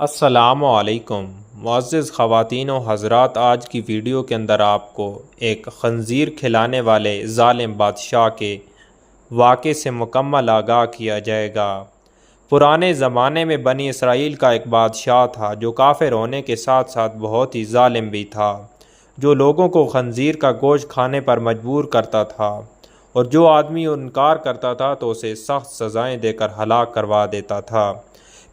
السلام علیکم معزز خواتین و حضرات، آج کی ویڈیو کے اندر آپ کو ایک خنزیر کھلانے والے ظالم بادشاہ کے واقعے سے مکمل آگاہ کیا جائے گا۔ پرانے زمانے میں بنی اسرائیل کا ایک بادشاہ تھا جو کافر ہونے کے ساتھ ساتھ بہت ہی ظالم بھی تھا، جو لوگوں کو خنزیر کا گوشت کھانے پر مجبور کرتا تھا، اور جو آدمی انکار کرتا تھا تو اسے سخت سزائیں دے کر ہلاک کروا دیتا تھا۔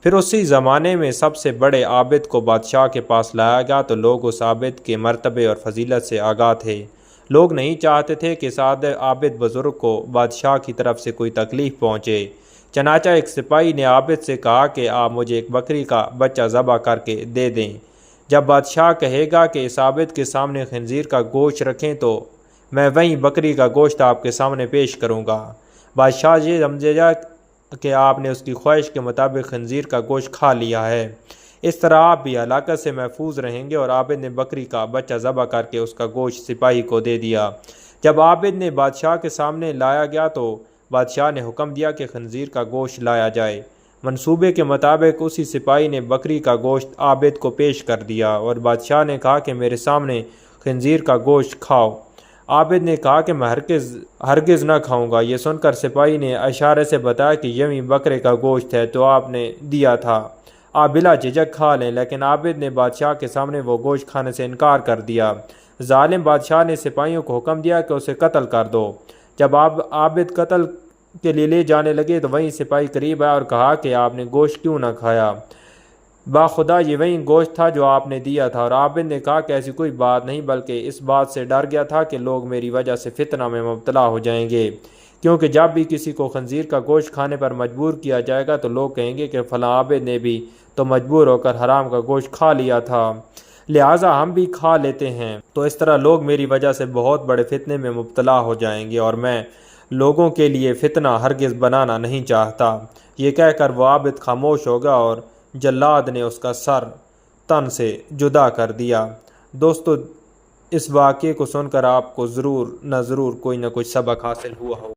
پھر اسی زمانے میں سب سے بڑے عابد کو بادشاہ کے پاس لایا گیا تو لوگ اس عابد کے مرتبے اور فضیلت سے آگاہ تھے۔ لوگ نہیں چاہتے تھے کہ اس عابد بزرگ کو بادشاہ کی طرف سے کوئی تکلیف پہنچے۔ چنانچہ ایک سپاہی نے عابد سے کہا کہ آپ مجھے ایک بکری کا بچہ ذبح کر کے دے دیں۔ جب بادشاہ کہے گا کہ اس عابد کے سامنے خنزیر کا گوشت رکھیں تو میں وہیں بکری کا گوشت آپ کے سامنے پیش کروں گا۔ بادشاہ یہ سمجھے گا کہ آپ نے اس کی خواہش کے مطابق خنزیر کا گوشت کھا لیا ہے، اس طرح آپ بھی ہلاکت سے محفوظ رہیں گے۔ اور عابد نے بکری کا بچہ ذبح کر کے اس کا گوشت سپاہی کو دے دیا۔ جب عابد نے بادشاہ کے سامنے لایا گیا تو بادشاہ نے حکم دیا کہ خنزیر کا گوشت لایا جائے۔ منصوبے کے مطابق اسی سپاہی نے بکری کا گوشت عابد کو پیش کر دیا اور بادشاہ نے کہا کہ میرے سامنے خنزیر کا گوشت کھاؤ۔ عابد نے کہا کہ میں ہرگز نہ کھاؤں گا۔ یہ سن کر سپاہی نے اشارے سے بتایا کہ یہی بکرے کا گوشت ہے تو آپ نے دیا تھا، آپ بلا جھجک کھا لیں، لیکن عابد نے بادشاہ کے سامنے وہ گوشت کھانے سے انکار کر دیا۔ ظالم بادشاہ نے سپاہیوں کو حکم دیا کہ اسے قتل کر دو۔ جب عابد قتل کے لیے لے جانے لگے تو وہیں سپاہی قریب آیا اور کہا کہ آپ نے گوشت کیوں نہ کھایا؟ باخدا یہ وہی گوشت تھا جو آپ نے دیا تھا۔ اور عابد نے کہا کہ ایسی کوئی بات نہیں، بلکہ اس بات سے ڈر گیا تھا کہ لوگ میری وجہ سے فتنہ میں مبتلا ہو جائیں گے، کیونکہ جب بھی کسی کو خنزیر کا گوشت کھانے پر مجبور کیا جائے گا تو لوگ کہیں گے کہ فلاں عابد نے بھی تو مجبور ہو کر حرام کا گوشت کھا لیا تھا، لہٰذا ہم بھی کھا لیتے ہیں، تو اس طرح لوگ میری وجہ سے بہت بڑے فتنے میں مبتلا ہو جائیں گے، اور میں لوگوں کے لیے فتنہ ہرگز بنانا نہیں چاہتا۔ یہ کہہ کر وہ عابد خاموش ہو گیا اور جلاد نے اس کا سر تن سے جدا کر دیا۔ دوستو، اس واقعے کو سن کر آپ کو ضرور کوئی نہ کوئی سبق حاصل ہوا ہو۔